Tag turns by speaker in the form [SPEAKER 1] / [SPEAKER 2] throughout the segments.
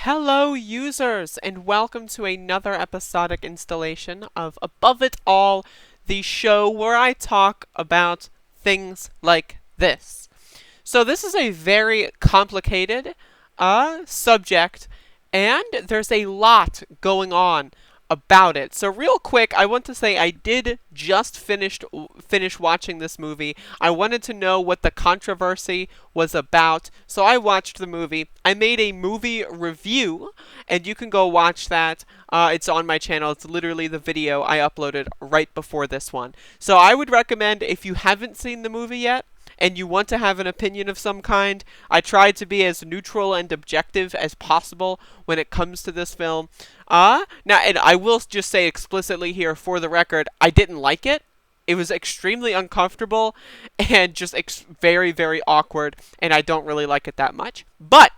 [SPEAKER 1] Hello, users, and welcome to another episodic installation of Above It All, the show where I talk about things like this. So, this is a very complicated subject, and there's a lot going on about it. So real quick, I want to say I did just finish watching this movie. I wanted to know what the controversy was about, so I watched the movie. I made a movie review, and you can go watch that. It's on my channel. It's literally the video I uploaded right before this one. So I would recommend, if you haven't seen the movie yet, and you want to have an opinion of some kind, I tried to be as neutral and objective as possible when it comes to this film. Now, and I will just say explicitly here, for the record, I didn't like it. It was extremely uncomfortable and just very, very awkward, and I don't really like it that much. But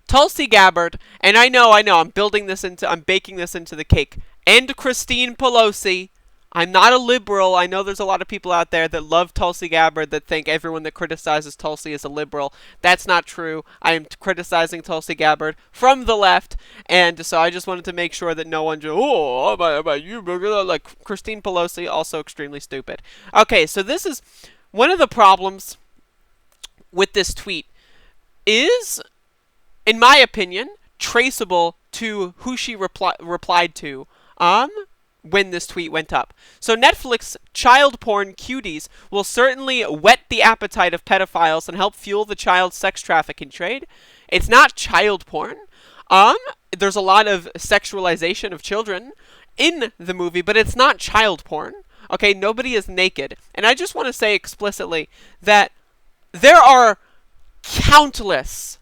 [SPEAKER 1] Tulsi Gabbard, and I know, I'm baking this into the cake, and Christine Pelosi. I'm not a liberal. I know there's a lot of people out there that love Tulsi Gabbard that think everyone that criticizes Tulsi is a liberal. That's not true. I am criticizing Tulsi Gabbard from the left, and so I just wanted to make sure that no one just, oh, about you, like Christine Pelosi, also extremely stupid. Okay, so this is one of the problems with this tweet is, in my opinion, traceable to who she replied to. When this tweet went up. So Netflix child porn Cuties will certainly whet the appetite of pedophiles and help fuel the child sex trafficking trade. It's not child porn. There's a lot of sexualization of children in the movie, but it's not child porn. Okay, nobody is naked. And I just want to say explicitly that there are countless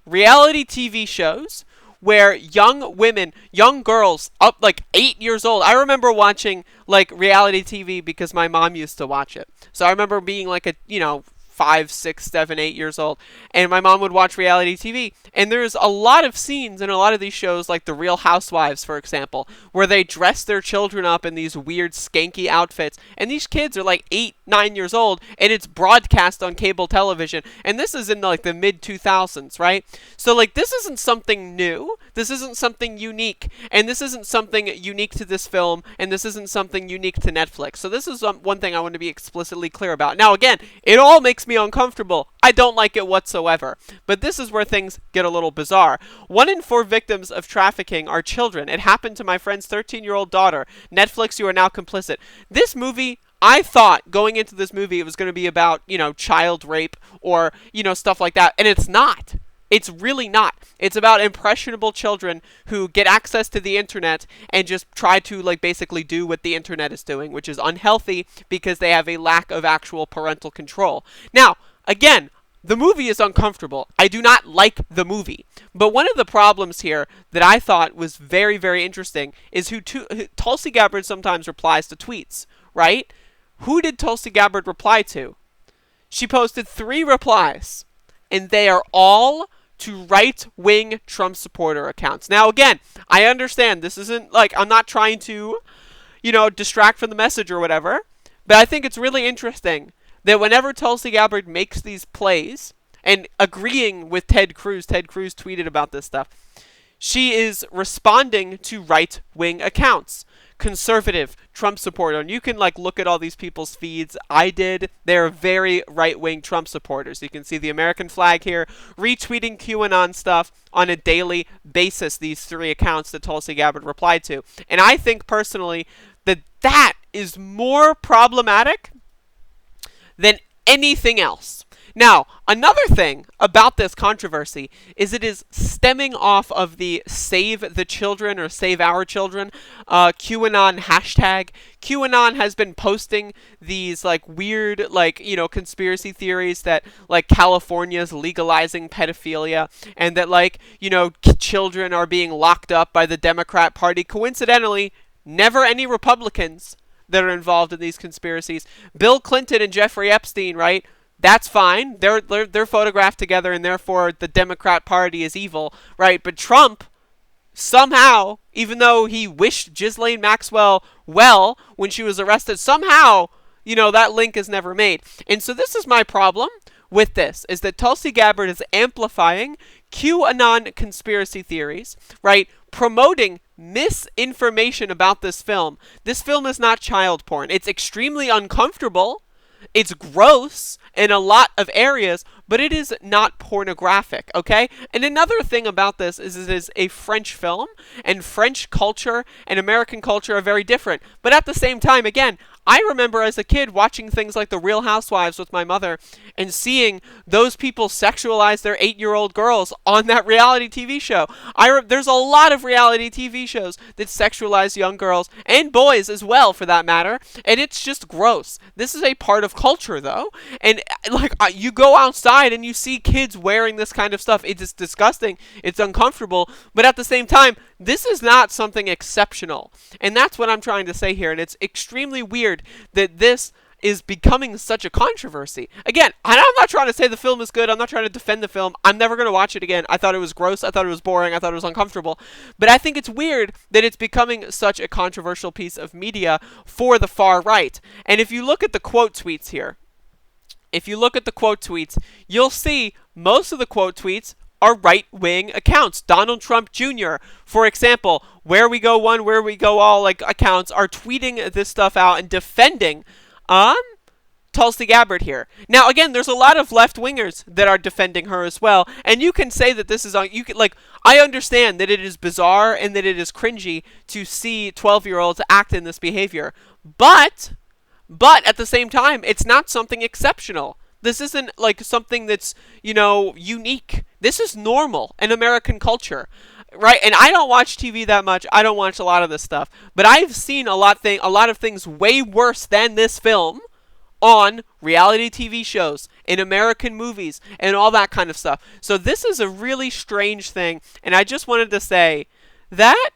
[SPEAKER 1] reality TV shows where young women, young girls, up like 8 years old. I remember watching like reality TV because my mom used to watch it. So I remember being like 5, 6, 7, 8 years old, and my mom would watch reality TV. And there's a lot of scenes in a lot of these shows, like The Real Housewives, for example, where they dress their children up in these weird, skanky outfits. And these kids are like 8, 9 years old, and it's broadcast on cable television. And this is in like the mid-2000s, right? So like this isn't something new. This isn't something unique. And this isn't something unique to this film. And this isn't something unique to Netflix. So this is one thing I want to be explicitly clear about. Now, again, it all makes me uncomfortable. I don't like it whatsoever. But this is where things get a little bizarre. 1 in 4 victims of trafficking are children. It happened to my friend's 13-year-old daughter. Netflix, you are now complicit. This movie, I thought going into this movie it was going to be about, child rape or, stuff like that. And it's not. It's really not. It's about impressionable children who get access to the internet and just try to basically do what the internet is doing, which is unhealthy because they have a lack of actual parental control. Now, again, the movie is uncomfortable. I do not like the movie. But one of the problems here that I thought was very, very interesting is who Tulsi Gabbard sometimes replies to tweets, right? Who did Tulsi Gabbard reply to? She posted 3 replies, and they are all to right-wing Trump supporter accounts. Now, again, I understand this isn't I'm not trying to, distract from the message or whatever, but I think it's really interesting that whenever Tulsi Gabbard makes these plays, and agreeing with Ted Cruz tweeted about this stuff, she is responding to right-wing accounts. Conservative, Trump supporter. And you can look at all these people's feeds. I did. They're very right-wing Trump supporters. You can see the American flag here, retweeting QAnon stuff on a daily basis, these 3 accounts that Tulsi Gabbard replied to. And I think personally that is more problematic than anything else. Now, another thing about this controversy is it is stemming off of the Save the Children or Save Our Children QAnon hashtag. QAnon has been posting these weird conspiracy theories that California's legalizing pedophilia and that children are being locked up by the Democrat Party. Coincidentally, never any Republicans that are involved in these conspiracies. Bill Clinton and Jeffrey Epstein, right? That's fine. They're photographed together, and therefore the Democrat Party is evil, right? But Trump, somehow, even though he wished Ghislaine Maxwell well when she was arrested, somehow, that link is never made. And so this is my problem with this, is that Tulsi Gabbard is amplifying QAnon conspiracy theories, right? Promoting misinformation about this film. This film is not child porn. It's extremely uncomfortable. It's gross in a lot of areas, but it is not pornographic, okay? And another thing about this is it is a French film, and French culture and American culture are very different. But at the same time, again, I remember as a kid watching things like The Real Housewives with my mother and seeing those people sexualize their 8-year-old girls on that reality TV show. There's a lot of reality TV shows that sexualize young girls and boys as well, for that matter, and it's just gross. This is a part of culture, though, and like you go outside and you see kids wearing this kind of stuff. It is disgusting. It's uncomfortable, but at the same time, this is not something exceptional, and that's what I'm trying to say here, and it's extremely weird that this is becoming such a controversy. Again, I'm not trying to say the film is good. I'm not trying to defend the film. I'm never going to watch it again. I thought it was gross. I thought it was boring. I thought it was uncomfortable. But I think it's weird that it's becoming such a controversial piece of media for the far right. And if you look at the quote tweets here, you'll see most of the quote tweets are right-wing accounts. Donald Trump Jr., for example, Where We Go One, Where We Go All, like accounts are tweeting this stuff out and defending Tulsi Gabbard here. Now, again, there's a lot of left-wingers that are defending her as well, and you can say that this is I understand that it is bizarre and that it is cringy to see 12-year-olds act in this behavior, but at the same time, it's not something exceptional. This isn't like something that's, unique. This is normal in American culture, right? And I don't watch TV that much. I don't watch a lot of this stuff. But I've seen a lot of things way worse than this film on reality TV shows, in American movies, and all that kind of stuff. So this is a really strange thing. And I just wanted to say that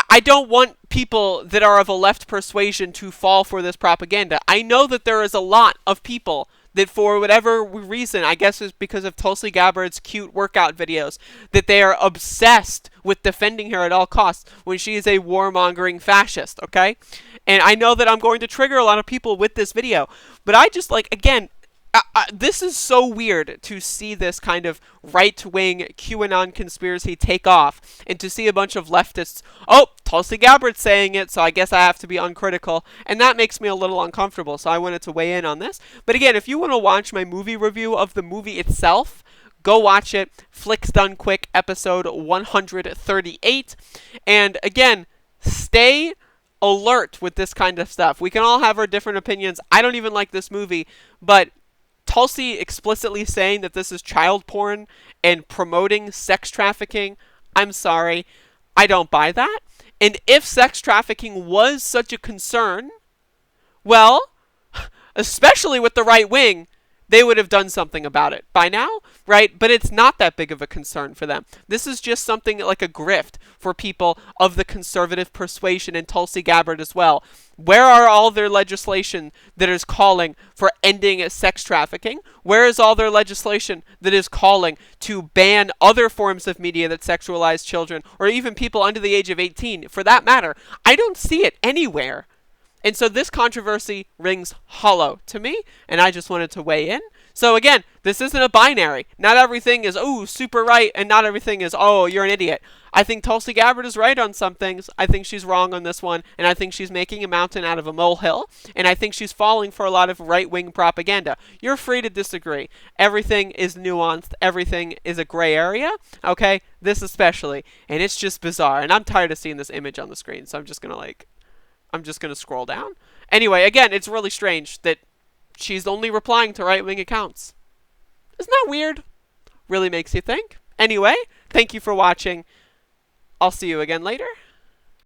[SPEAKER 1] I don't want people that are of a left persuasion to fall for this propaganda. I know that there is a lot of people that, for whatever reason, I guess it's because of Tulsi Gabbard's cute workout videos, that they are obsessed with defending her at all costs when she is a warmongering fascist, okay? And I know that I'm going to trigger a lot of people with this video, but I just, again, this is so weird to see this kind of right-wing QAnon conspiracy take off, and to see a bunch of leftists, Tulsi Gabbard's saying it, so I guess I have to be uncritical, and that makes me a little uncomfortable, so I wanted to weigh in on this. But again, if you want to watch my movie review of the movie itself, go watch it. Flicks Done Quick, episode 138. And again, stay alert with this kind of stuff. We can all have our different opinions. I don't even like this movie, but Tulsi explicitly saying that this is child porn and promoting sex trafficking, I'm sorry, I don't buy that. And if sex trafficking was such a concern, well, especially with the right wing, they would have done something about it by now, right? But it's not that big of a concern for them. This is just something like a grift for people of the conservative persuasion, and Tulsi Gabbard as well. Where are all their legislation that is calling for ending sex trafficking? Where is all their legislation that is calling to ban other forms of media that sexualize children, or even people under the age of 18, for that matter? I don't see it anywhere. And so this controversy rings hollow to me, and I just wanted to weigh in. So again, this isn't a binary. Not everything is, super right, and not everything is, you're an idiot. I think Tulsi Gabbard is right on some things. I think she's wrong on this one, and I think she's making a mountain out of a molehill, and I think she's falling for a lot of right-wing propaganda. You're free to disagree. Everything is nuanced. Everything is a gray area, okay? This especially. And it's just bizarre, and I'm tired of seeing this image on the screen, so I'm just going to scroll down. Anyway, again, it's really strange that she's only replying to right-wing accounts. Isn't that weird? Really makes you think. Anyway, thank you for watching. I'll see you again later.